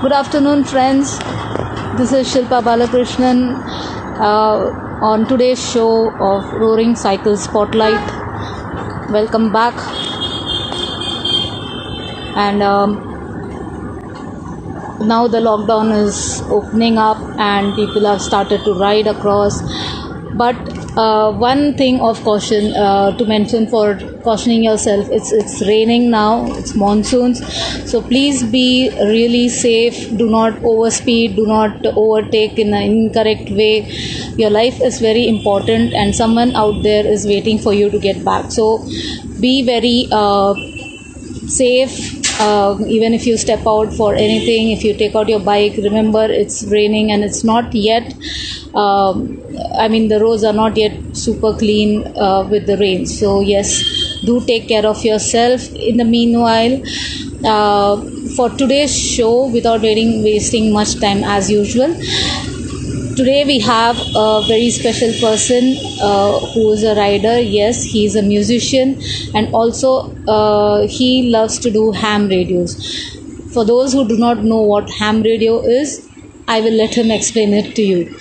Good afternoon, friends. This is Shilpa Balakrishnan on today's show of Roaring Cycle Spotlight. Welcome back. And now the lockdown is opening up and people have started to ride across. But one thing of caution to mention for cautioning yourself, it's raining now, it's monsoons, so please be really safe. Do not overspeed, do not overtake in an incorrect way. Your life is very important and someone out there is waiting for you to get back. So be very safe. Even if you step out for anything, if you take out your bike, remember it's raining and it's not yet the roads are not yet super clean with the rain. So yes, do take care of yourself. In the meanwhile, for today's show, without wasting much time as usual, today we have a very special person who is a rider. Yes, he is a musician and also he loves to do ham radios. For those who do not know what ham radio is, I will let him explain it to you.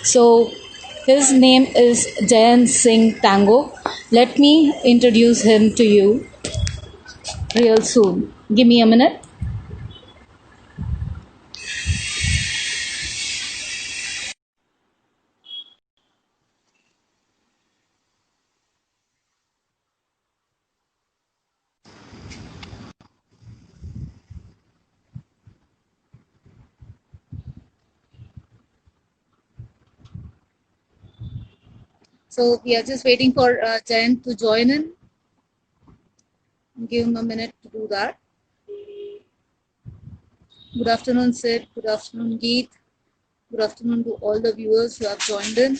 So, his name is Jayant Singh Tango. Let me introduce him to you real soon. Give me a minute. So, we are just waiting for Jayant to join in. Give him a minute to do that. Good afternoon, Sid. Good afternoon, Geet. Good afternoon to all the viewers who have joined in.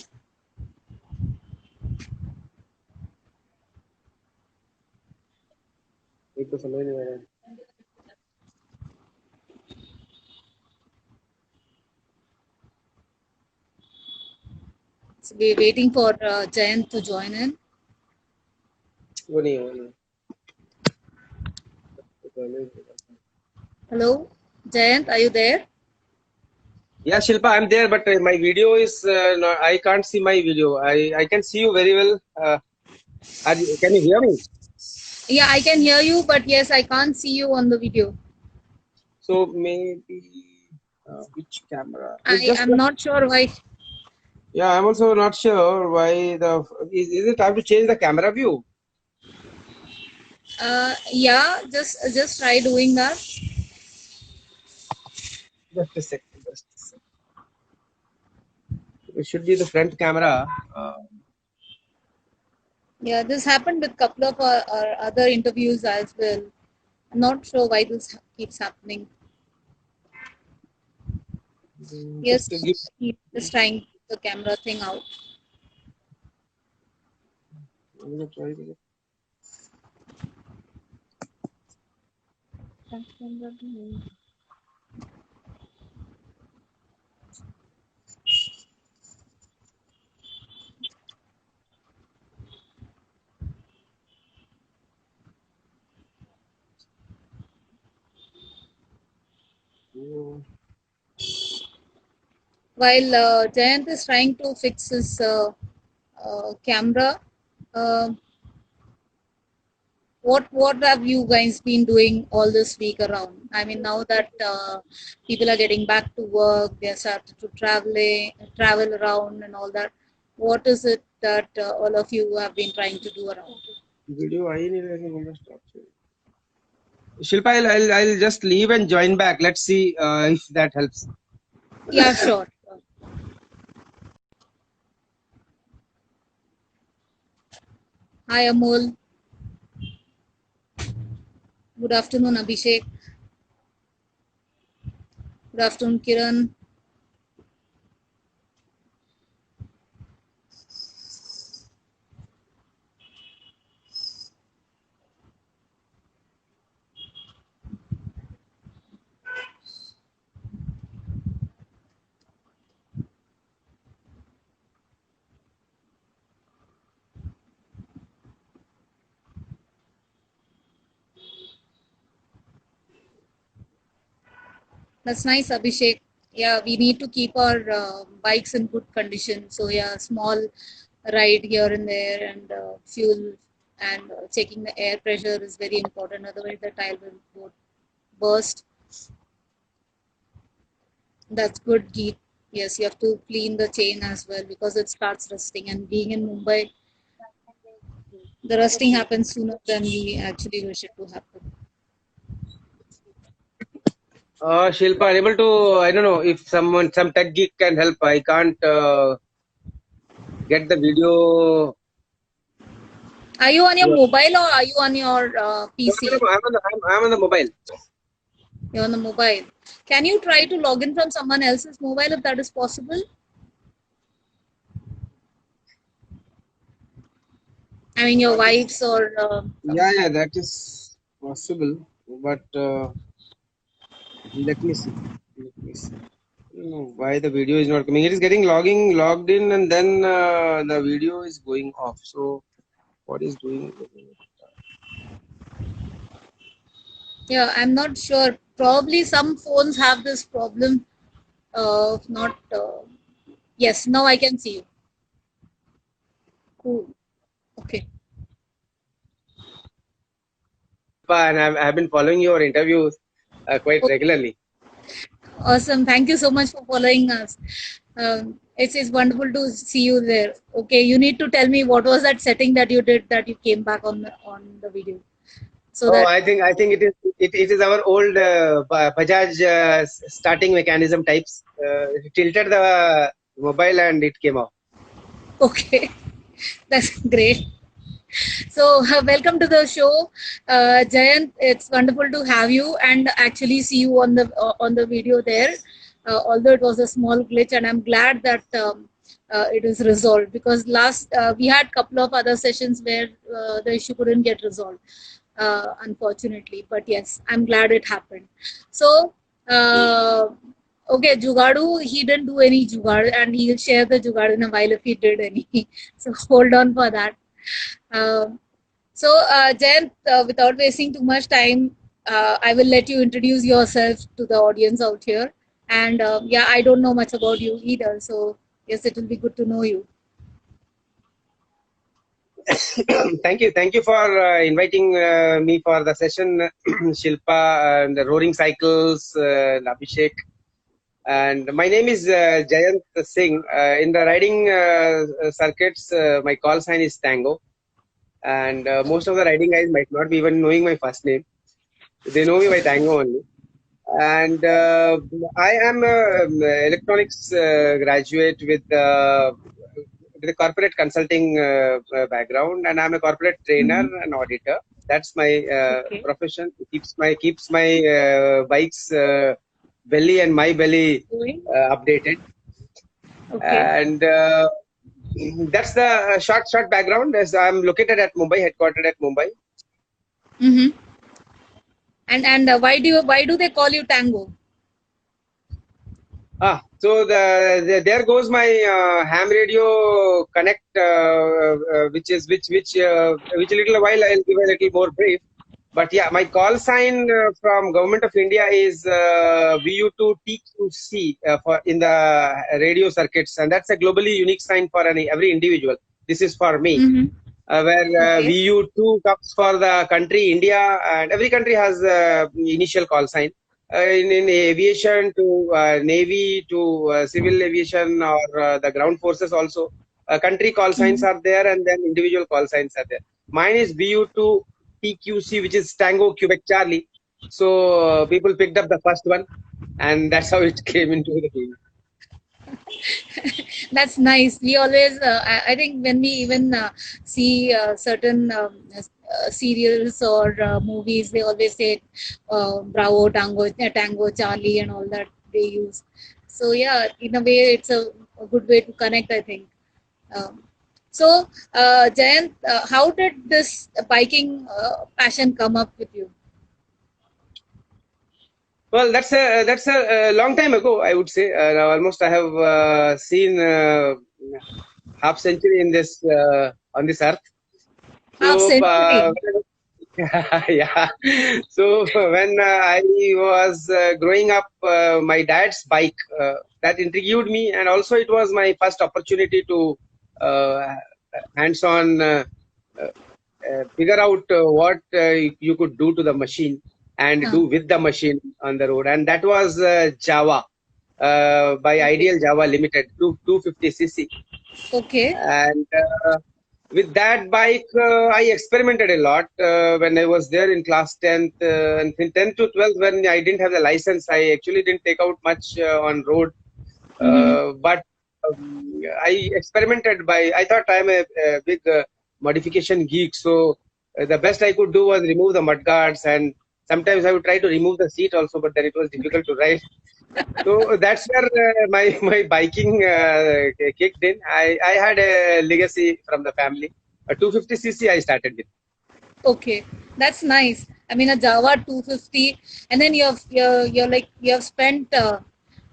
So we're waiting for Jayant to join in. Hello, Jayant, are you there? Yeah, Shilpa, I'm there, but my video is not, I can't see my video. I can see you very well. Can you hear me? Yeah, I can hear you, but yes, I can't see you on the video. So maybe which camera? I am not sure why. Yeah, I'm also not sure why is it time to change the camera view? Yeah, just try doing that. Just a second. Just a second. It should be the front camera. Yeah, this happened with couple of our other interviews as well. I'm not sure why this keeps happening. Yes, Just to give. keep just trying the camera thing out. While Jayant is trying to fix his camera, uh, what have you guys been doing all this week around? I mean, now that people are getting back to work, they are started to travel around and all that. What is it that all of you have been trying to do around? Video Shilpa, I'll just leave and join back. Let's see if that helps. Yeah, sure. Hi, Amol. Good afternoon, Abhishek. Good afternoon, Kiran. That's nice, Abhishek. Yeah, we need to keep our bikes in good condition. So yeah, small ride here and there, and fuel and checking the air pressure is very important. Otherwise, the tire will burst. That's good, Geet. Yes, you have to clean the chain as well because it starts rusting. And being in Mumbai, the rusting happens sooner than we actually wish it to happen. Shilpa, unable to. I don't know if some tech geek can help. I can't get the video. Are you on your Yeah. mobile or are you on your PC? I'm on the mobile. You're on the mobile. Can you try to log in from someone else's mobile if that is possible? I mean, your wife's or Yeah, yeah, that is possible. But let me see. Let me see. I don't know why the video is not coming. It is getting logged in, and then the video is going off. So what is doing? yeah, I'm not sure. Probably some phones have this problem. Not. Yes, now I can see you. Cool. Okay. And I've been following your interviews quite Okay. regularly. Awesome. Thank you so much for following us. It's wonderful to see you there. Okay, you need to tell me what was that setting that you did that you came back on the video, so Oh, that I think it is our old Bajaj starting mechanism types. It tilted the mobile and it came off. okay, that's great. So, welcome to the show, Jayant. It's wonderful to have you and actually see you on the video there. Although it was a small glitch, and I'm glad that it is resolved because last we had couple of other sessions where the issue couldn't get resolved, unfortunately. But yes, I'm glad it happened. So. Okay, Jugadu, he didn't do any Jugad and he'll share the Jugad in a while if he did any. So hold on for that. Um, Jayant, without wasting too much time, I will let you introduce yourself to the audience out here. And yeah, I don't know much about you either. So, yes, it will be good to know you. Thank you for inviting me for the session, Shilpa, and the Roaring Cycles, and Abhishek. And my name is Jayant Singh. In the riding circuits, my call sign is Tango. And most of the riding guys might not be even knowing my first name. They know me by Tango only. And I am an electronics graduate with a corporate consulting background, and I'm a corporate trainer Mm-hmm. and auditor. That's my Okay. profession. Keeps my bike's belly and my belly Doing? updated. Okay. And that's the short background. As I'm located at Mumbai, headquartered at Mumbai. Mm-hmm. And why do they call you Tango? So there goes my ham radio connect, which a little while I'll give a little more brief. But yeah, my call sign from Government of India is VU2TQC for in the radio circuits, and that's a globally unique sign for every individual. This is for me, Mm-hmm. where Okay. VU2 comes for the country India, and every country has initial call sign. In aviation to navy to civil aviation or the ground forces also, country call signs Mm-hmm. are there, and then individual call signs are there. Mine is VU2 TQC, which is Tango Quebec Charlie. So people picked up the first one, and that's how it came into the game. That's nice. We always, I think, when we even see certain serials or movies, they always say Bravo, Tango, Charlie, and all that they use. So, yeah, in a way, it's a good way to connect, I think. Um, Jayant, how did this biking passion come up with you? Well, that's a long time ago, I would say. Now almost I have seen half century in this on this earth. Half So century. Yeah. So when I was growing up, my dad's bike that intrigued me, and also it was my first opportunity to uh, hands-on figure out what you could do to the machine and Uh, do with the machine on the road, and that was Java by okay. Ideal Java Limited, 250cc, Okay. and with that bike, I experimented a lot when I was there in class 10th and in 10th to 12th when I didn't have the license. I actually didn't take out much on road, Mm-hmm. but I experimented by. I thought I'm a big modification geek, so the best I could do was remove the mudguards, and sometimes I would try to remove the seat also, but then it was difficult to ride. So that's where my biking kicked in. I had a legacy from the family. A 250cc I started with. Okay, that's nice. I mean, a Java 250, and then you're like you have spent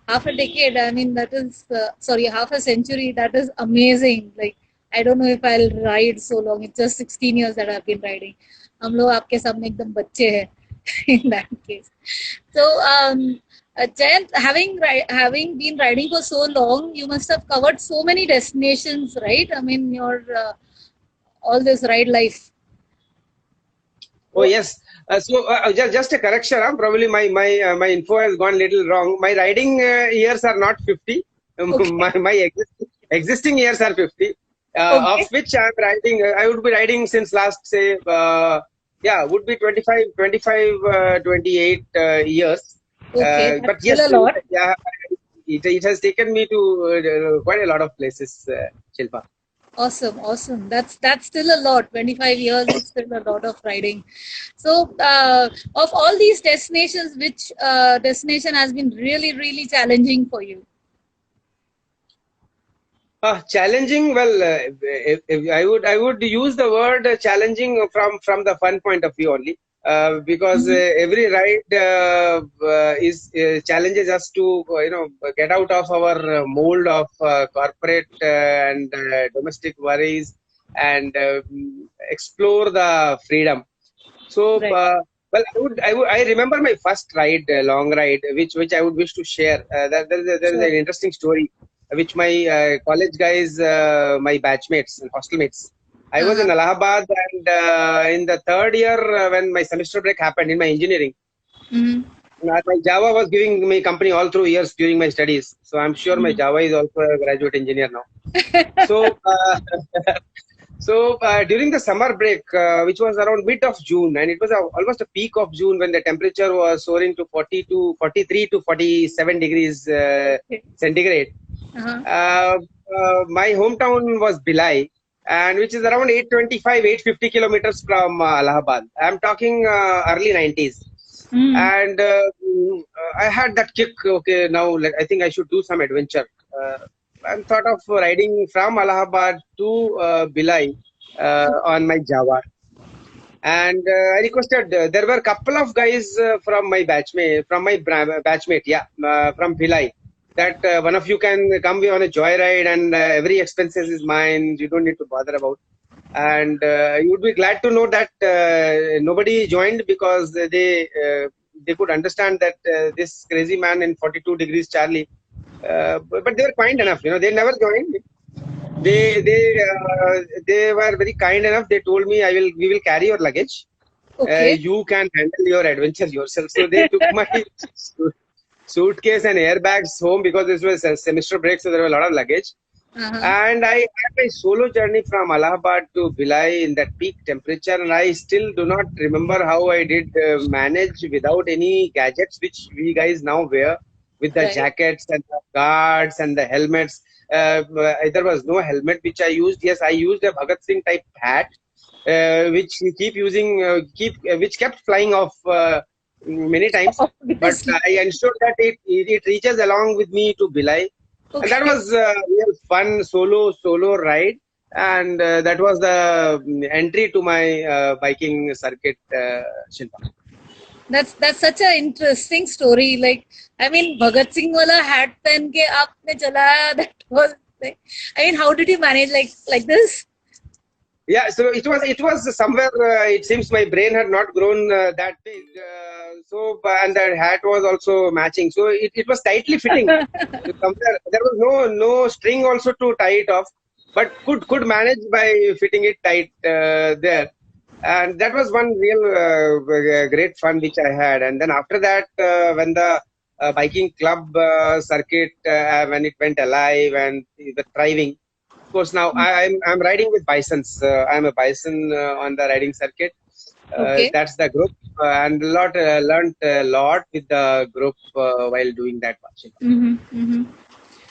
half a decade. I mean, that is sorry, half a century. That is amazing. Like, I don't know if I'll ride so long. It's just 16 years that I've been riding. हम लोग आपके सामने एकदम बच्चे हैं in that case. So, Jayant, having been riding for so long, you must have covered so many destinations, right? I mean, your all this ride life. Oh So, yes. Just a correction. Probably my info has gone little wrong. My riding years are not 50. okay. Existing years are 50. Of Okay. which I'm riding. I would be riding since last say yeah, would be 28 years. Okay, But that's yes, still a lot. yeah, it has taken me to quite a lot of places, Shilpa. Awesome, awesome. That's still a lot. 25 years is still a lot of riding. So, of all these destinations, which destination has been really, really challenging for you? Challenging. Well, if I would use the word challenging from the fun point of view only, because Mhm. every ride is challenges us to get out of our mold of corporate and domestic worries and explore the freedom. So, Right. well, I remember my first ride, long ride, which I would wish to share. There is Sure. an interesting story, which my college guys, my batchmates and hostel mates. I was in Uh-huh. Allahabad, and in the third year, when my semester break happened in my engineering, Mm-hmm. my Java was giving me company all through years during my studies. So I'm sure my Mm-hmm. Java is also a graduate engineer now. So, during the summer break, which was around mid of June, and it was almost a peak of June when the temperature was soaring to 40 to 43 to 47 degrees Okay. centigrade. Uh-huh. Uh, my hometown was Bhilai, and which is around 825, 850 kilometers from Allahabad. I'm talking early 90s. Mm. And I had that kick. Okay, now like, I think I should do some adventure. I'm thought of riding from Allahabad to Bhilai on my Java, and I requested. There were a couple of guys from my batchmate, yeah, from Bhilai. That one of you can come on a joyride, and every expenses is mine. You don't need to bother about. And you would be glad to know that nobody joined because they could understand that this crazy man in 42 degrees Charlie. But they were kind enough, they never joined. They were very kind enough. They told me, we will carry your luggage. Okay. You can handle your adventure yourself. So they took my suitcase and airbags home because this was a semester break, so there were a lot of luggage. Uh-huh. And I had my solo journey from Allahabad to Bhilai in that peak temperature, and I still do not remember how I did manage without any gadgets, which we guys now wear, with the Right. jackets and the guards and the helmets. There was no helmet which I used. Yes, I used a Bhagat Singh type hat, which we keep using, which kept flying off many times. But Obviously. I ensured that it reaches along with me to Bhilai, and that Okay. was real fun solo ride, and that was the entry to my biking circuit, Shilpa. That's such an interesting story. Like, I mean, Bhagat Singh wala hat पहन के आपने चलाया. That was like, I mean, how did you manage like this? Yeah, so it was somewhere. It seems my brain had not grown that big. And the hat was also matching. So it was tightly fitting. So somewhere there was no string also to tie it off, but could manage by fitting it tight there. And that was one real great fun which I had. And then after that, when the biking club circuit, when it went alive and the thriving, of course, now I'm riding with Bisons. I'm a Bison on the riding circuit. Okay. That's the group, and learned a lot with the group while doing that watching. Mm-hmm. Mm-hmm.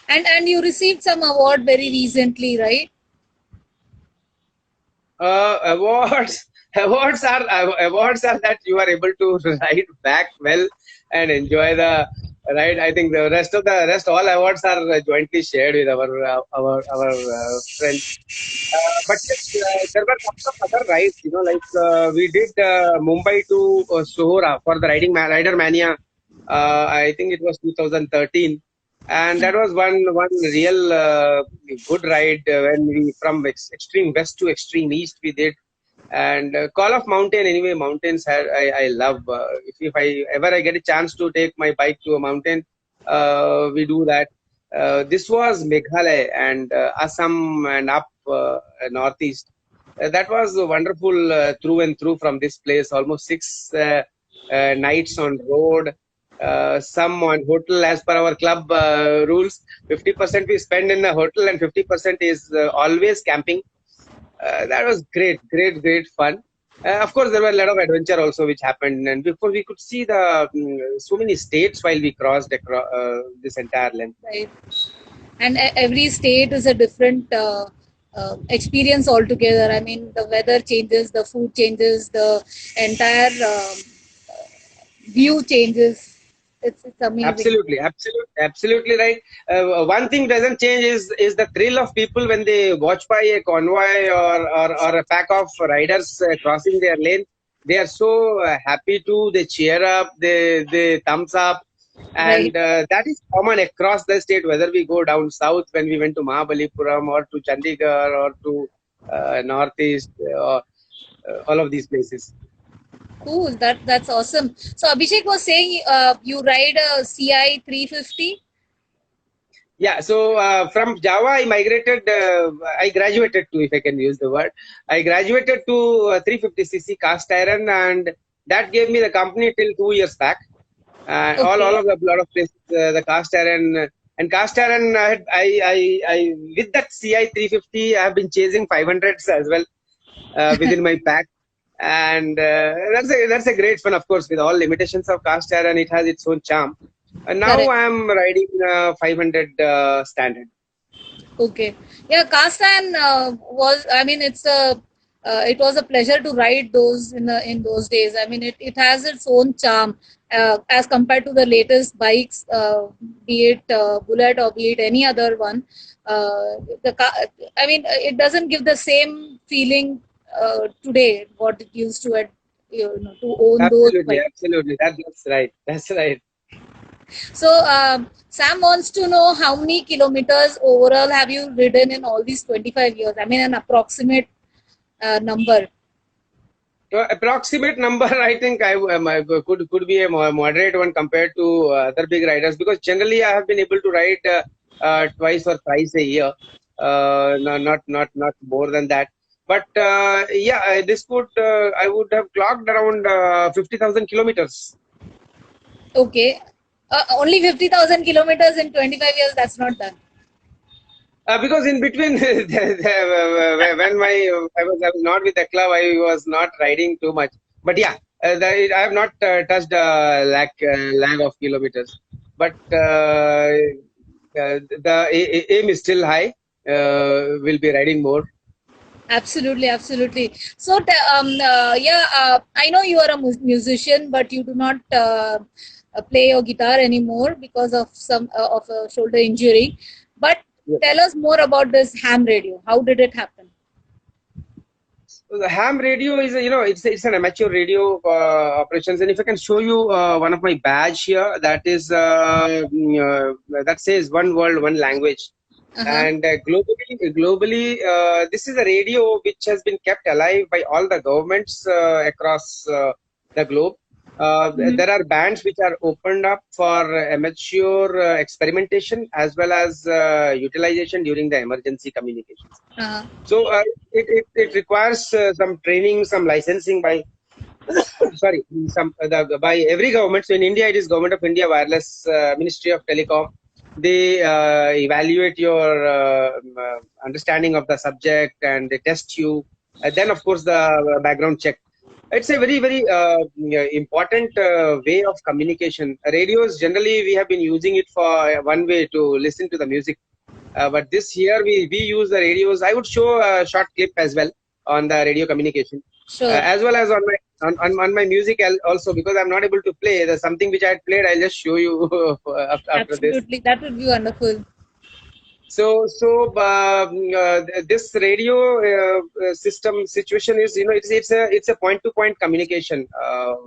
And you received some award very recently, right? Awards awards are that you are able to ride back well and enjoy the ride. I think the rest all awards are jointly shared with our friends. But yes, there were lots of other rides, we did Mumbai to Sohra for the Rider Mania. I think it was 2013, and that was one real good ride when we from extreme west to extreme east we did. And Call of Mountain, anyway, mountains I love. If I get a chance to take my bike to a mountain, we do that. This was Meghalaya and Assam and up northeast. That was wonderful through and through from this place. Almost 6 nights on road, some on hotel as per our club rules. 50% we spend in the hotel and 50% is always camping. That was great fun. Of course, there were a lot of adventure also which happened, and before we could see the so many states while we crossed across this entire length. Right. And every state is a different experience altogether. I mean, the weather changes, the food changes, the entire view changes. It's amazing. Absolutely right. One thing doesn't change is the thrill of people when they watch by a convoy or a pack of riders crossing their lane. They are so happy to. They cheer up. They thumbs up, Right. and that is common across the state. Whether we go down south when we went to Mahabalipuram or to Chandigarh or to northeast or all of these places. Cool. That's awesome. So Abhishek was saying you ride a CI 350. Yeah, so from Java, I graduated to, if I can use the word, I graduated to 350cc cast iron, and that gave me the company till 2 years back. All of the lot of places, the cast iron and cast iron, I with that CI 350, I have been chasing 500s as well within my pack. And that's a great fun, of course, with all limitations of cast iron, it has its own charm. And now Correct. I'm riding 500 standard. Okay. Yeah, cast iron was. I mean, it was a pleasure to ride those in those days. I mean, it has its own charm as compared to the latest bikes, be it Bullet or be it any other one. I mean, it doesn't give the same feeling today what it used to at to own those bikes. Absolutely. That's right. That's right. So, Sam wants to know how many kilometers overall have you ridden in all these 25 years? I mean, an approximate number. So approximate number, I think I could be a moderate one compared to other big riders, because generally I have been able to ride twice or thrice a year, not more than that. But this I would have clocked around 50,000 kilometers. Okay. Only 50,000 kilometers in 25 years, that's not done. Because in between, when I was not with the club, I was not riding too much. But yeah, I have not touched a lakh of kilometers. But the aim is still high. We'll be riding more. Absolutely. So, I know you are a musician, but you do not play your guitar anymore because of of a shoulder injury. But tell us more about this ham radio. How did it happen? So the ham radio is, it's an amateur radio operations. And if I can show you one of my badge here, that is that says one world, one language. Uh-huh. And globally, this is a radio which has been kept alive by all the governments across the globe. Mhm. There are bands which are opened up for amateur experimentation as well as utilization during the emergency communications. Uh-huh. So it requires some training, some licensing by sorry, some by every government. So in India, it is Government of India Wireless Ministry of Telecom. They evaluate your understanding of the subject and they test you. Then, of course, the background check. It's a very important way of communication. Radios generally we have been using it for one way to listen to the music. But this year we use the radios. I would show a short clip as well on the radio communication, Sure. as well as on my music also, because I'm not able to play. There's something which I had played. I'll just show you after this. Absolutely. That would be wonderful. So this radio system situation is, it's a point to point communication,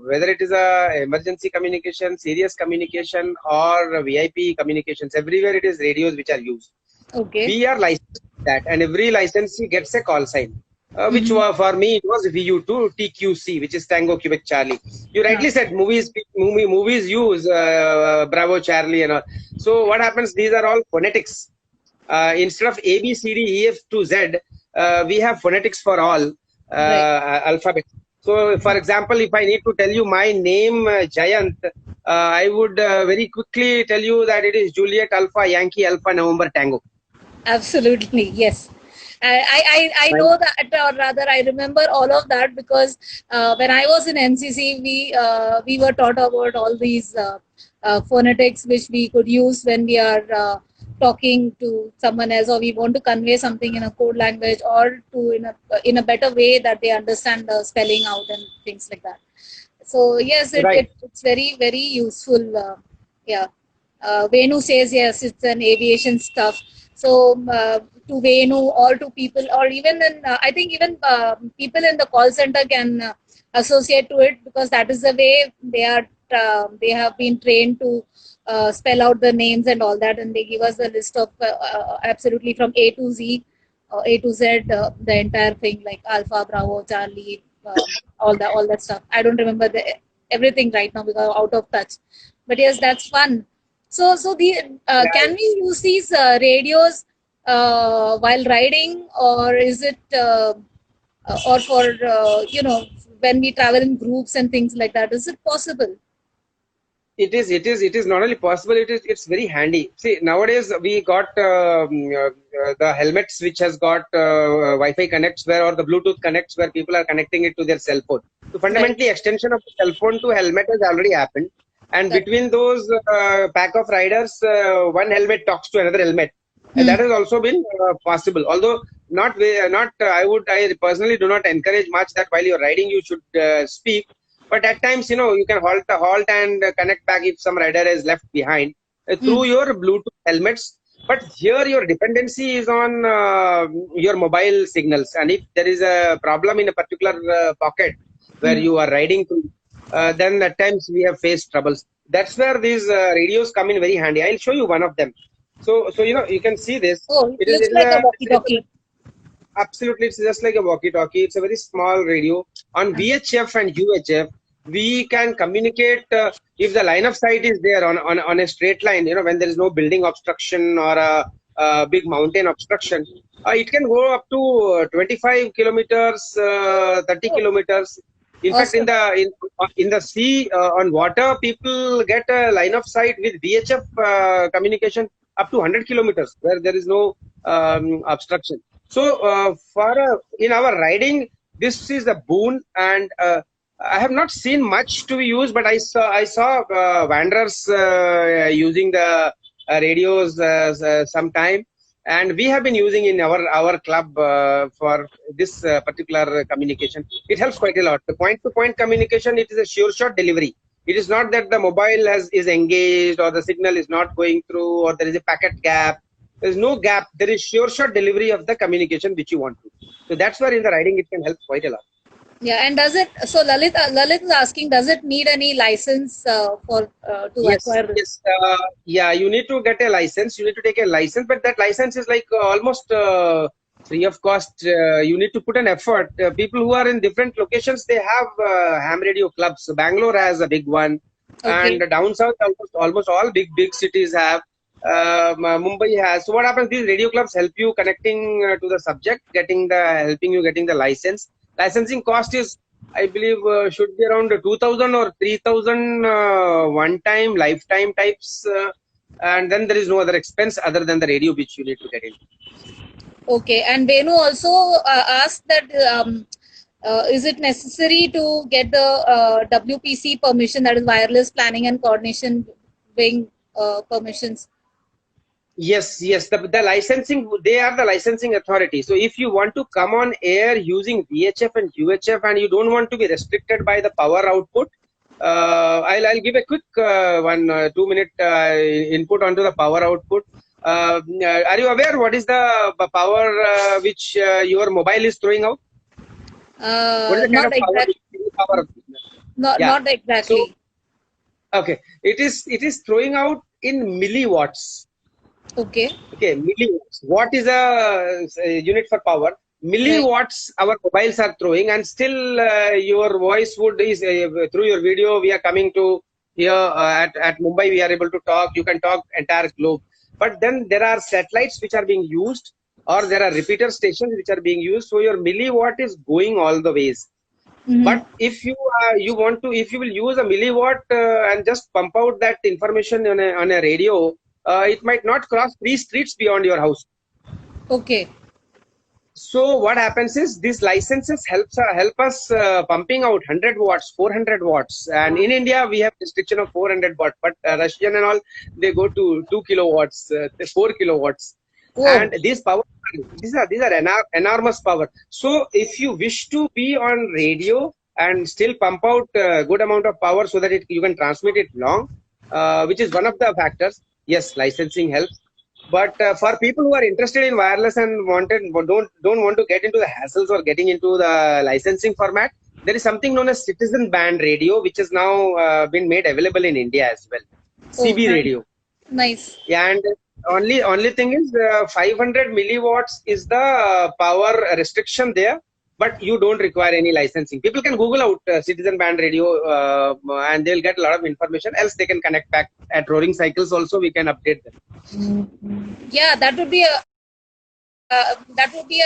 whether it is a emergency communication, serious communication, or VIP communications. Everywhere it is radios which are used. Okay. We are licensed to that, and every licensee gets a call sign, which Mm-hmm. was, for me, it was VU2 TQC, which is Tango Quebec Charlie. You rightly said movies use Bravo Charlie and all. So what happens? These are all phonetics. Instead of A B C D E F to Z, we have phonetics for all Right. alphabets. So, for example, if I need to tell you my name, Jayant, I would very quickly tell you that it is Juliet Alpha Yankee Alpha November Tango. Absolutely, yes. I Right. know that, or rather, I remember all of that because when I was in NCC, we were taught about all these phonetics which we could use when we are talking to someone else, or we want to convey something in a code language, or to in a better way that they understand the spelling out and things like that. So yes, Right. it's very useful. Yeah. Venu says yes, it's an aviation stuff. So to Venu or to people, or even in I think even people in the call center can associate to it, because that is the way they have been trained to spell out the names and all that, and they give us a list of absolutely from A to Z, A to Z, the entire thing, like Alpha, Bravo, Charlie, all that stuff. I don't remember everything right now because I'm out of touch. But yes, that's fun. So the Yeah. can we use these radios while riding, or is it or for when we travel in groups and things like that? Is it possible? It is not only possible, it's very handy. See, nowadays we got the helmets which has got Wi-Fi connects where, or the Bluetooth connects where people are connecting it to their cell phone. So Right. fundamentally, extension of the cell phone to helmet has already happened. And Correct. between those pack of riders, one helmet talks to another helmet. And Hmm. that has also been possible. Although I personally do not encourage much that while you're riding, you should speak. But at times, you can halt and connect back if some rider is left behind Hmm. through your Bluetooth helmets. But here your dependency is on your mobile signals, and if there is a problem in a particular pocket where Hmm. you are riding through, then at times we have faced troubles. That's where these radios come in very handy. I'll show you one of them. So you can see this. Oh, it It is looks it is like a a it's a walkie-talkie. Absolutely, it's just like a walkie-talkie. It's a very small radio. On Uh, VHF and UHF, we can communicate if the line of sight is there on a straight line, when there is no building obstruction or a big mountain obstruction. It can go up to 25 kilometers, 30 oh, kilometers. In fact, in awesome. the sea, on water, people get a line of sight with VHF communication up to 100 kilometers where there is no obstruction. So, in our riding, this is a boon, and I have not seen much to be used, but I saw wanderers using the radios sometime, and we have been using in our club for this particular communication. It helps quite a lot. The point-to-point communication, it is a sure shot delivery. It is not that the mobile is engaged, or the signal is not going through, or there is a packet gap. There is no gap. There is sure shot delivery of the communication which you want to. So that's where in the writing it can help quite a lot. Yeah, and does it? So Lalit is asking, does it need any license for to Yes, acquire this? yes. Yeah, you need to get a license. You need to take a license, but that license is like almost free of cost. You need to put an effort. People who are in different locations, they have ham radio clubs. So Bangalore has a big one, and Okay. down south, almost all big cities have. Mumbai has. So what happens? These radio clubs help you connecting to the subject, helping you getting the license. Licensing cost is, I believe, should be around 2,000 or 3,000 one time, lifetime types. And then there is no other expense other than the radio which you need to get in. Okay, and Venu also asked that is it necessary to get the WPC permission, that is wireless planning and coordination wing permissions? Yes, yes. The licensing, they are the licensing authority. So if you want to come on air using VHF and UHF and you don't want to be restricted by the power output, I'll give a quick 2 minute input onto the power output. Are you aware what is the power which your mobile is throwing out? What is the kind Not of power? exact, Power? Yeah. not So exactly. okay, it is throwing out in milliwatts. Okay, Okay, milliwatts. What is a unit for power? right. Milliwatts our mobiles are throwing, and still your voice would is through your video. We are coming to here at Mumbai. We are able to talk. You can talk entire globe. But then there are satellites which are being used, or there are repeater stations which are being used. So your milliwatt is going all the ways. Mm-hmm. But if you want to, if you will use a milliwatt and just pump out that information on a radio, it might not cross 3 streets beyond your house. Okay. So what happens is these licenses help us pumping out 100 watts, 400 watts, and in India we have restriction of 400 watts, but Russian and all, they go to 2 kilowatts, 4 kilowatts, Oh, and these are enormous power. So if you wish to be on radio and still pump out a good amount of power so that you can transmit it long, which is one of the factors. Yes, licensing helps, but for people who are interested in wireless and don't want to get into the hassles or getting into the licensing format, there is something known as citizen band radio, which has now been made available in India as well. oh, CB nice, radio. nice. Yeah, and only thing is 500 milliwatts is the power restriction there, but you don't require any licensing. People can Google out citizen band radio and they'll get a lot of information. Else they can connect back at Roaring Cycles. Also, we can update them. Yeah, that would be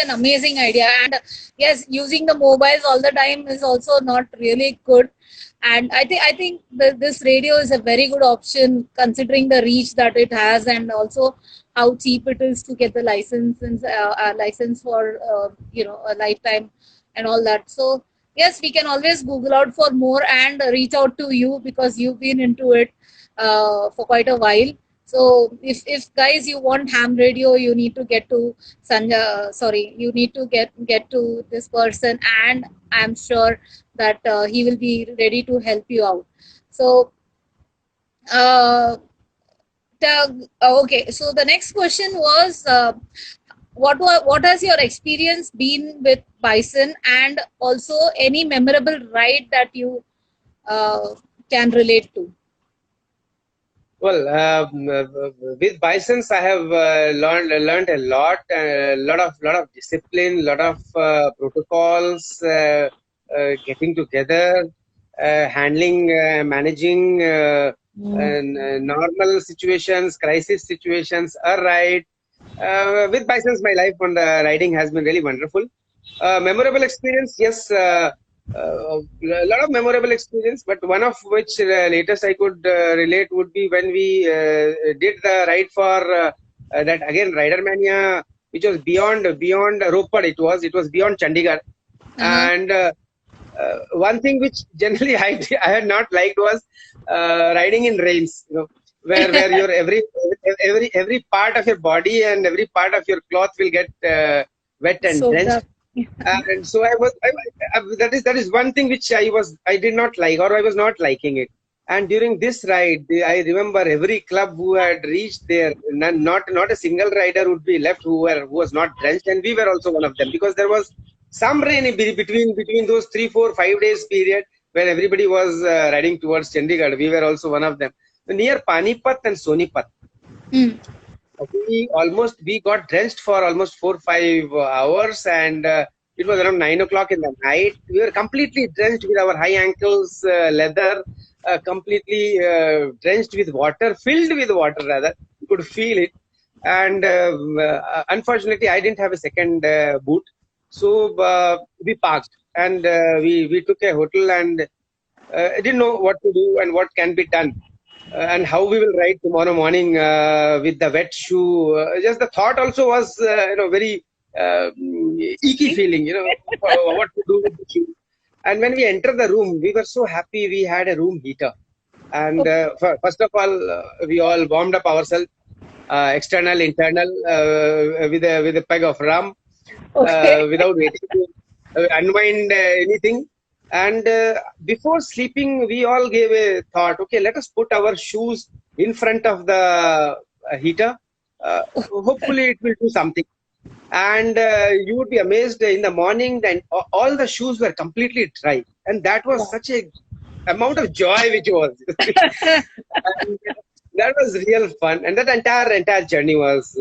an amazing idea. And yes, using the mobiles all the time is also not really good. And I think this radio is a very good option considering the reach that it has, and also how cheap it is to get the license for a lifetime and all that. So yes, we can always Google out for more and reach out to you because you've been into it for quite a while. So if guys you want ham radio, you need to get to you need to get to this person, and I'm sure that he will be ready to help you out. So uh, okay, so the next question was what has your experience been with bison, and also any memorable ride that you uh, can relate to? Well, with bisons, I have learned a lot of discipline, lot of protocols, getting together, handling, managing normal situations, crisis situations. All right. With bisons, my life on the riding has been really wonderful. Memorable experience, yes. A lot of memorable experience, but one of which latest I could relate would be when we did the ride for that again Rider Mania, which was beyond Ropar. It was beyond Chandigarh, Uh-huh. and one thing which generally I had not liked was riding in rains. Where your every part of your body and every part of your cloth will get wet and So drenched, and so that is one thing which I did not like, or I was not liking it. And during this ride, I remember every club who had reached there, not a single rider would be left who was not drenched, and we were also one of them, because there was some rain in between those 3, 4, 5 days period when everybody was riding towards Chandigarh. We were also one of them. Near Panipat and Sonipat, Hmm. we got drenched for almost 4, 5 hours, and it was around 9 o'clock in the night. We were completely drenched with our high ankles, leather, completely drenched with water, filled with water rather. You could feel it, and unfortunately, I didn't have a second boot, so we parked and we took a hotel, and I didn't know what to do and what can be done, and how we will ride tomorrow morning with the wet shoe. Just the thought also was, very icky feeling, what to do with the shoe. And when we entered the room, we were so happy we had a room heater. And first of all, we all warmed up ourselves, external, internal, with a peg of rum, Okay. without waiting to unwind anything. And before sleeping, we all gave a thought, okay, let us put our shoes in front of the heater. Hopefully, it will do something. And you would be amazed, in the morning, then all the shoes were completely dry. And that was such a amount of joy which was. And that was real fun, and that entire journey was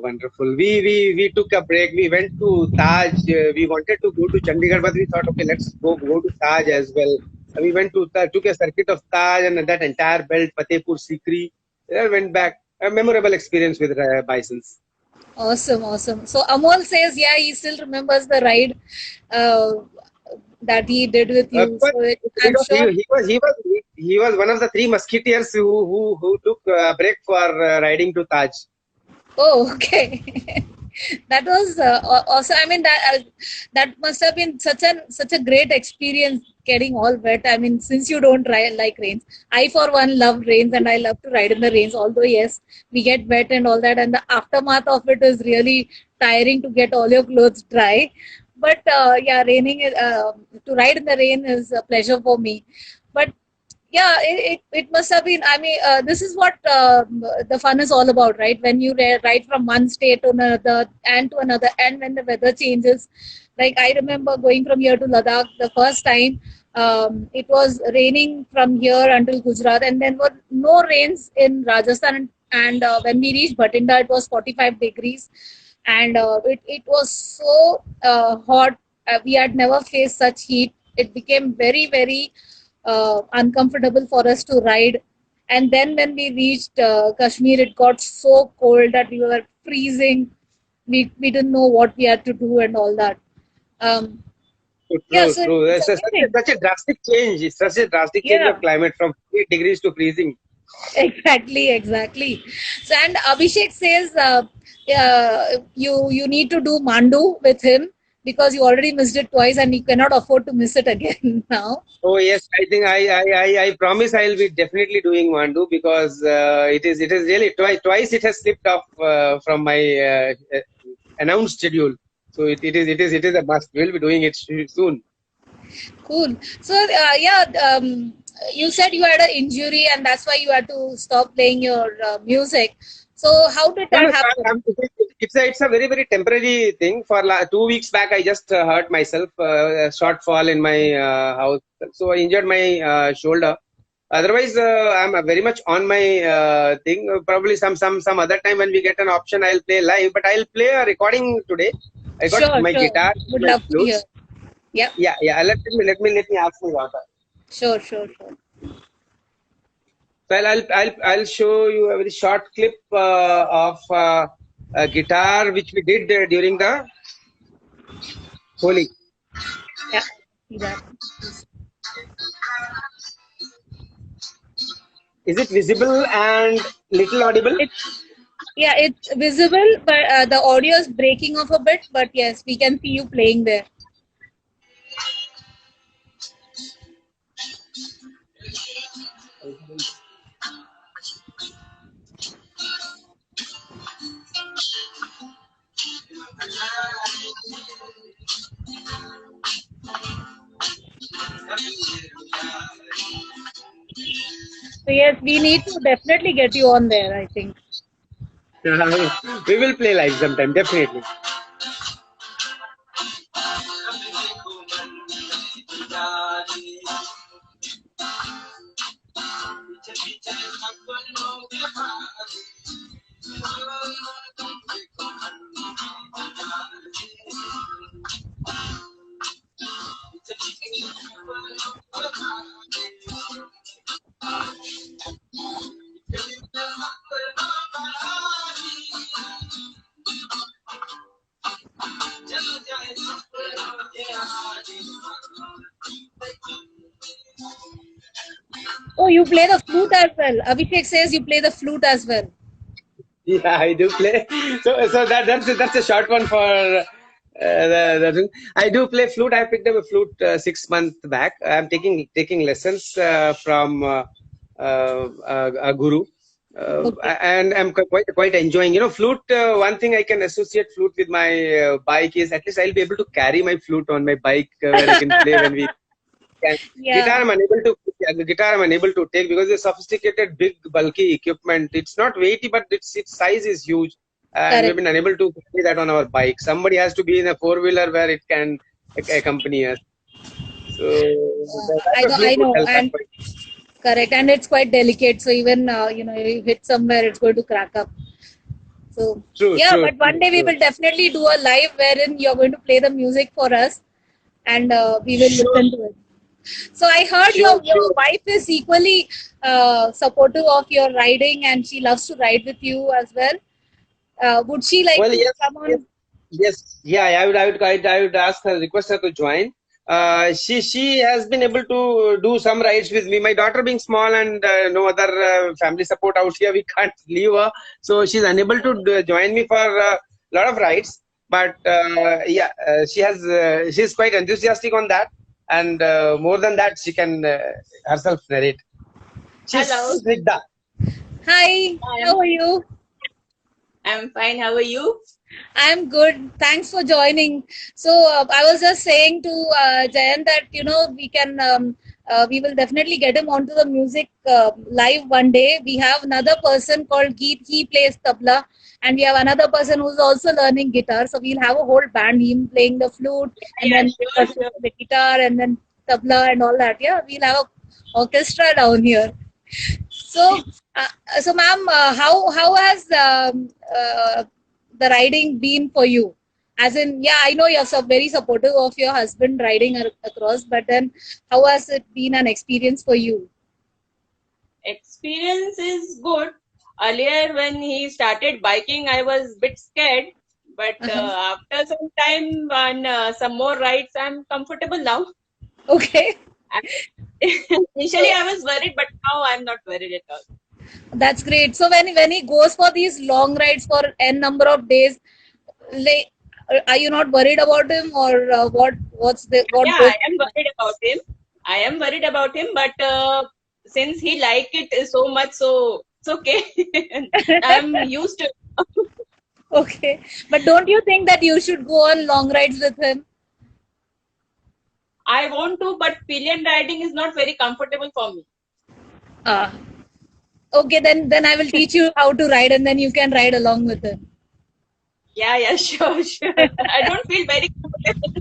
wonderful. We took a break. We went to Taj. We wanted to go to Chandigarh, but we thought, okay, let's go to Taj as well. We went to took a circuit of Taj and that entire belt, Fatehpur Sikri. Then went back. A memorable experience with Bisons. Awesome, awesome. So Amol says, yeah, he still remembers the ride uh, that he did with you. But So I'm because sure. he was one of the three musketeers who took a break for riding to Taj. Oh, okay. That was awesome. I mean, that must have been such a great experience getting all wet. I mean, since you don't like rains, I for one love rains and I love to ride in the rains. Although yes, we get wet and all that, and the aftermath of it is really tiring to get all your clothes dry. But yeah, to ride in the rain is a pleasure for me. But yeah, it must have been. I mean, this is what the fun is all about, right? When you ride from one state to another and to another, and when the weather changes. Like I remember going from here to Ladakh the first time. It was raining from here until Gujarat, and then were no rains in Rajasthan. And when we reached Bhatinda, it was 45 degrees, and it was so hot. We had never faced such heat. It became very, very uncomfortable for us to ride. And then when we reached Kashmir, it got so cold that we were freezing. We didn't know what we had to do and all that. Um, yeah, True, so true. it's It's amazing. such a drastic change. It's such a drastic change Yeah, of climate from 8 degrees to freezing. exactly, exactly. So and Abhishek says, you need to do Mandu with him because you already missed it twice and you cannot afford to miss it again now. Oh yes, I think I promise I'll be definitely doing Mandu, because it is really twice it has slipped off from my announced schedule. So it is a must. We'll be doing it soon. Cool. So, yeah, you said you had an injury and that's why you had to stop playing your music. So, how did No, that no, happen? it's a very very temporary thing. For 2 weeks back, I just hurt myself, a short fall in my house, so I injured my shoulder. Otherwise, I'm very much on my thing. Probably some other time when we get an option, I'll play live. But I'll play a recording today. I got Sure, my sure. guitar, Would my love to hear. flutes. Yeah, Yeah, yeah. Let me ask my daughter. sure, sure, sure. So I'll show you a very short clip of a guitar which we did during the Holi. Yeah, see that. Is it visible and little audible? It, yeah, it's visible, but the audio is breaking off a bit. But yes, we can see you playing there. So yes, we need to definitely get you on there, I think. We will play live sometime, definitely. Oh, you play the flute as well. Abhishek says you play the flute as well. Yeah, I do play. So that's a short one for the thing. I do play flute. I picked up a flute 6 months back. I'm taking lessons from a guru. Okay. And I'm quite enjoying. Flute. One thing I can associate flute with my bike is at least I'll be able to carry my flute on my bike where I can play when we can. Yeah. Guitar I'm unable to take because it's sophisticated, big, bulky equipment. It's not weighty, but its size is huge, and we've Correct. been unable to carry that on our bike. Somebody has to be in a four-wheeler where it can accompany us. So I that know. flute I would know. help. And correct. And it's quite delicate. So even you hit somewhere, it's going to crack up. So True, yeah, true, but one true, day we true. will definitely do a live wherein you're going to play the music for us, and we will Sure, listen to it. So I heard sure, your sure. wife is equally supportive of your riding, and she loves to ride with you as well. Would she like Well, to yes, come yes, on? yes. Yeah, I would ask her, request her to join. She has been able to do some rides with me. My daughter being small and no other family support out here, we can't leave her. So she's unable to join me for a lot of rides. But yeah, she's quite enthusiastic on that. And more than that, she can herself narrate. She's Hello, Snigdha. Hi, I'm how are you? I'm fine. How are you? I'm good. Thanks for joining. So I was just saying to Jayant that we will definitely get him onto the music live one day. We have another person called Geet. He plays tabla, and we have another person who's also learning guitar. So we'll have a whole band. Him playing the flute, and Yeah, then sure, sure. the guitar, and then tabla and all that. Yeah, we'll have a orchestra down here. So, ma'am, how has the riding been for you? As in, yeah, I know you're very supportive of your husband riding across, but then how has it been an experience for you? Experience is good. Earlier, when he started biking, I was a bit scared, but Uh-huh. after some time and some more rides, I'm comfortable now. Okay, Initially, I was worried, but now I'm not worried at all. that's great. So when he goes for these long rides for n number of days, like, are you not worried about him, or what Yeah, goes? I am worried about him. I am worried about him, but since he like it so much, so it's okay. I'm used to it. Okay, but don't you think that you should go on long rides with him? I want to, but pillion riding is not very comfortable for me. Ah, okay, then I will teach you how to ride, and then you can ride along with him. Yeah, yeah, sure, sure. I don't feel very comfortable.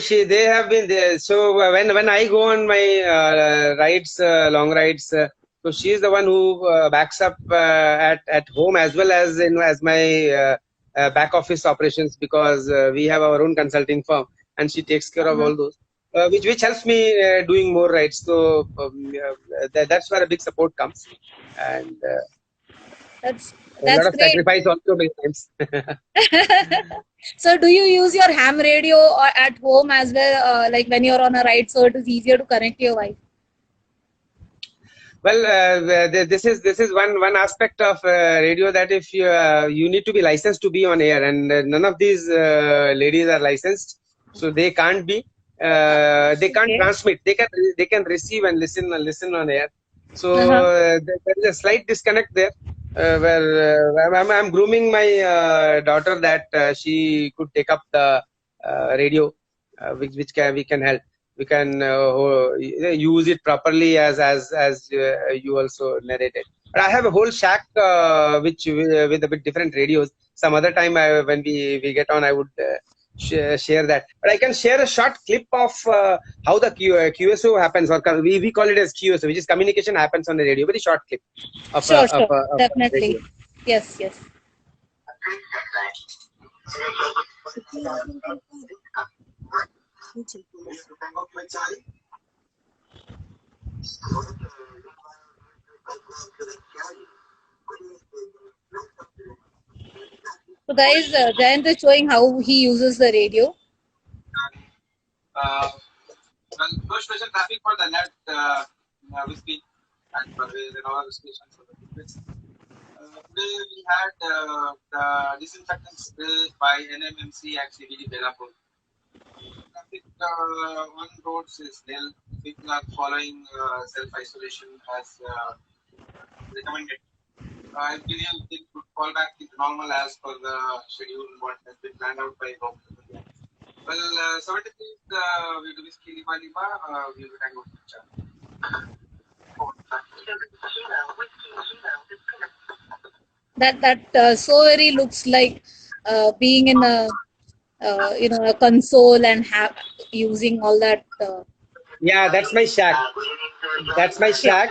They have been there. So when I go on my rides, long rides, so she's the one who backs up at home as well as as my back office operations because we have our own consulting firm and she takes care of Uh-huh. all those, which helps me doing more rides. So that's where a big support comes, and That's a lot that's of great. sacrifice also many times. So, do you use your ham radio or at home as well, like when you're on a ride, so it is easier to connect to your wife? Well, this is one aspect of radio that if you need to be licensed to be on air, and none of these ladies are licensed, so they can't be. They can't Okay. transmit. They can receive and listen on air. So Uh-huh. there is a slight disconnect there, where I'm grooming my daughter that she could take up the radio, which we can help. We can use it properly as you also narrated. But I have a whole shack which with a bit different radios. Some other time when we get on, I would share that. But I can share a short clip of how the QSO happens, or we call it as QSO, which is communication happens on the radio. Very short clip of Sure, sure, a radio. definitely. Yes, yes. So, guys, Jayant is showing how he uses the radio. Well, no special traffic for the net whiskey and Parvez and all the stations for the tickets. Today we had the disinfectant spray by NMMC at CBD Belapur. Traffic on roads is nil. People are following self-isolation as recommended. I believe it could fall back into normal as per the schedule what has been planned out by government. Well, 73 we do whiskey Lima Lima, we will hang out with That so very looks like being in a a console and using all that. Yeah, that's my shack. That's my shack.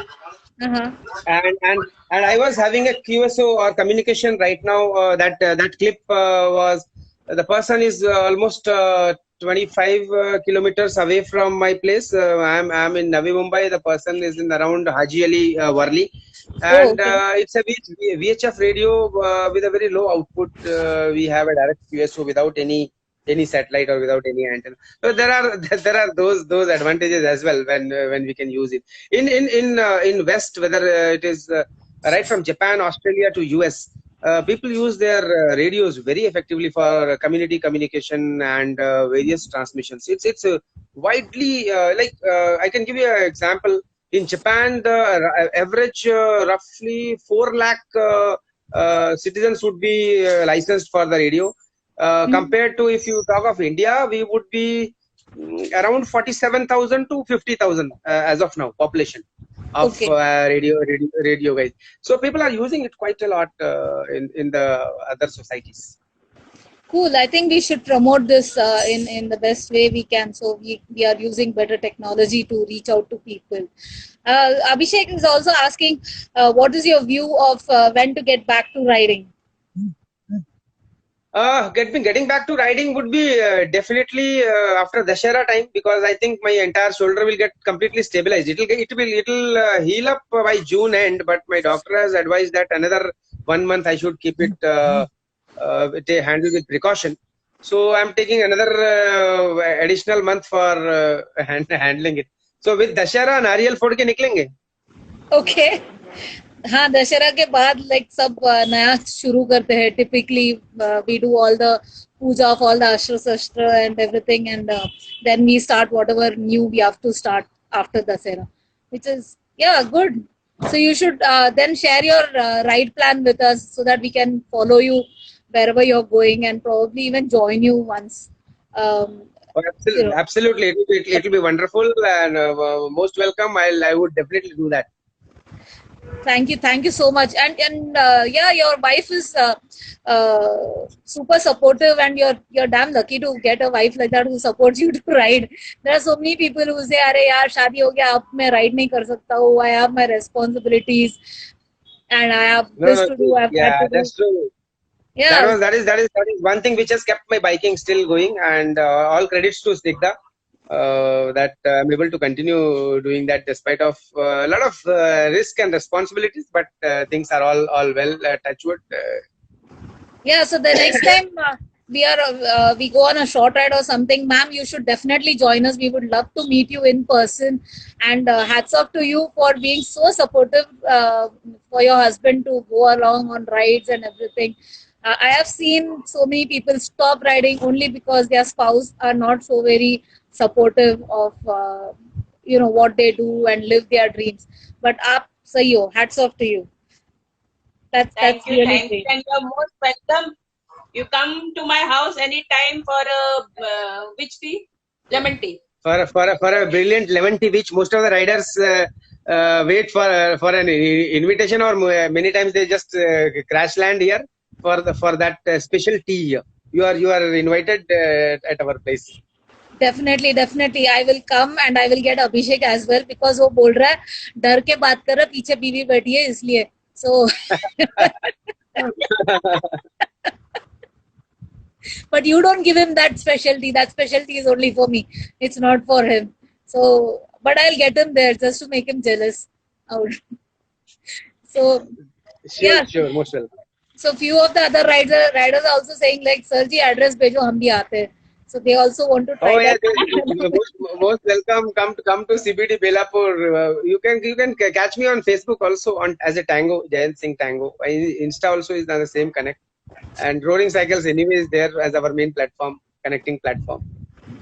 Uh-huh. And I was having a QSO or communication right now. That clip was the person is almost 25 kilometers away from my place. I'm in Navi Mumbai. The person is in around Haji Ali, Worli, and Okay. it's a VHF radio with a very low output. We have a direct QSO without any satellite or without any antenna. So there are those advantages as well when we can use it in West, whether it is right from Japan, Australia to US. People use their radios very effectively for community communication and various transmissions. It's widely I can give you an example. In Japan, the average roughly 4 lakh citizens would be licensed for the radio. Compared to if you talk of India, we would be around 47,000 to 50,000 as of now population of Okay. radio guys. So people are using it quite a lot in the other societies. Cool. I think we should promote this in the best way we can. So we are using better technology to reach out to people. Abhishek is also asking, what is your view of when to get back to riding? Getting back to riding would be definitely after Dashera time, because I think my entire shoulder will get completely stabilized. It'll heal up by June end, but my doctor has advised that another 1 month I should keep it handled with precaution. So I'm taking another additional month for handling it. So with Dashera नारियल फोड़ के निकलेंगे. Okay. हाँ, दशहरा के बाद like सब नया शुरू करते हैं. Typically we do all the puja of all the Ashtra Shastra and everything, and then we start whatever new we have to start after Dasera, which is good. So you should then share your ride plan with us so that we can follow you wherever you're going and probably even join you once. Absolutely, it'll be wonderful and most welcome. I would definitely do that. Thank you so much. And your wife is super supportive, and you're damn lucky to get a wife like that who supports you to ride. There are so many people who say, "Arey yaar, शादी हो गया, अब मैं ride नहीं कर सकता हूँ. I have my responsibilities, and I have this to do. I've that to do." That's true. Yeah, that is one thing which has kept my biking still going, and all credits to Snigdha. That I'm able to continue doing that despite of a lot of risk and responsibilities, but things are all well. Touch wood. Yeah, so the next time we go on a short ride or something, ma'am, you should definitely join us. We would love to meet you in person. And hats off to you for being so supportive for your husband to go along on rides and everything. I have seen so many people stop riding only because their spouse are not so very supportive of what they do and live their dreams. But aap sahi ho, hats off to you. That's really great. And you're most welcome. You come to my house anytime for which tea? Lemon tea. For a brilliant lemon tea, which most of the riders wait for an invitation, or many times they just crash land here for that special tea here. you are invited at our place. Definitely I will come and I will get Abhishek as well because वो बोल रहा है डर के बात कर रहा है पीछे बीवी बैठी है इसलिए so but you don't give him that specialty is only for me, it's not for him, so but I'll get him there just to make him jealous out. So Sure, yeah, sure, most welcome. so few of the other riders are also saying like sir ji address bhejo hum bhi aate hain, so they also want to try Oh yeah, that. most welcome. Come to CBD Belapur. You can catch me on Facebook also on as a Tango, Jayant Singh Tango. Insta also is on the same connect. And Roaring Cycles anyway is there as our main platform, connecting platform.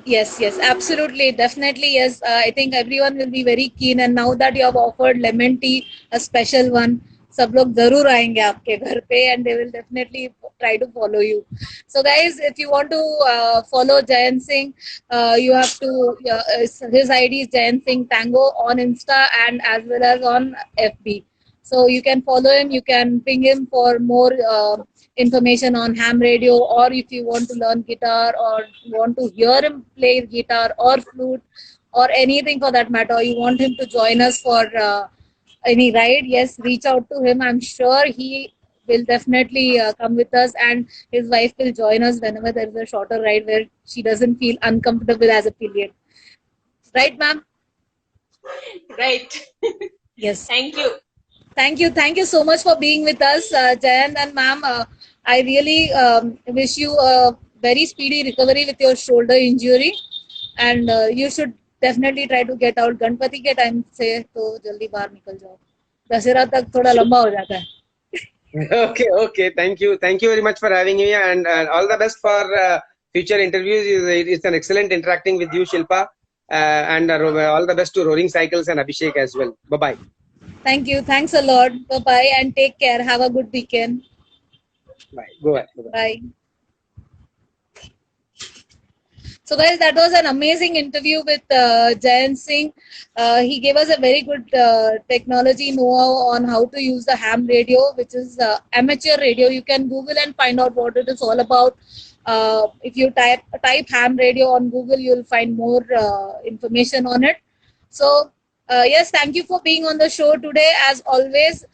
Yes, absolutely, definitely, yes. I think everyone will be very keen, and now that you have offered lemon tea, a special one, सब लोग जरूर आएंगे आपके घर पे, and they will definitely try to follow you. So, guys, if you want to follow Jayant Singh, you have to. His ID is Jayant Singh Tango on Insta and as well as on FB. So you can follow him. You can ping him for more information on ham radio, or if you want to learn guitar or you want to hear him play guitar or flute or anything for that matter, or you want him to join us for any ride, yes, reach out to him. I'm sure he will definitely come with us, and his wife will join us whenever there is a shorter ride where she doesn't feel uncomfortable as a pillion. Right, ma'am? Right. Yes. Thank you. Thank you so much for being with us, Jayant and ma'am. I really wish you a very speedy recovery with your shoulder injury, and you should definitely try to get out. Ganpati के time से तो जल्दी बाहर निकल जाओ, दशहरा तक थोड़ा लंबा हो जाता है. Okay. Thank you very much for having me, and all the best for future interviews. It's an excellent interacting with you, Shilpa, and all the best to Roaring Cycles and Abhishek as well. Bye bye. Thank you. Thanks a lot. Bye bye and take care. Have a good weekend. Bye. Go ahead. Bye. So, guys, that was an amazing interview with Jayant Singh. He gave us a very good technology know-how on how to use the ham radio, which is amateur radio. You can Google and find out what it is all about. If you type ham radio on Google, you'll find more information on it. So, yes, thank you for being on the show today. As always,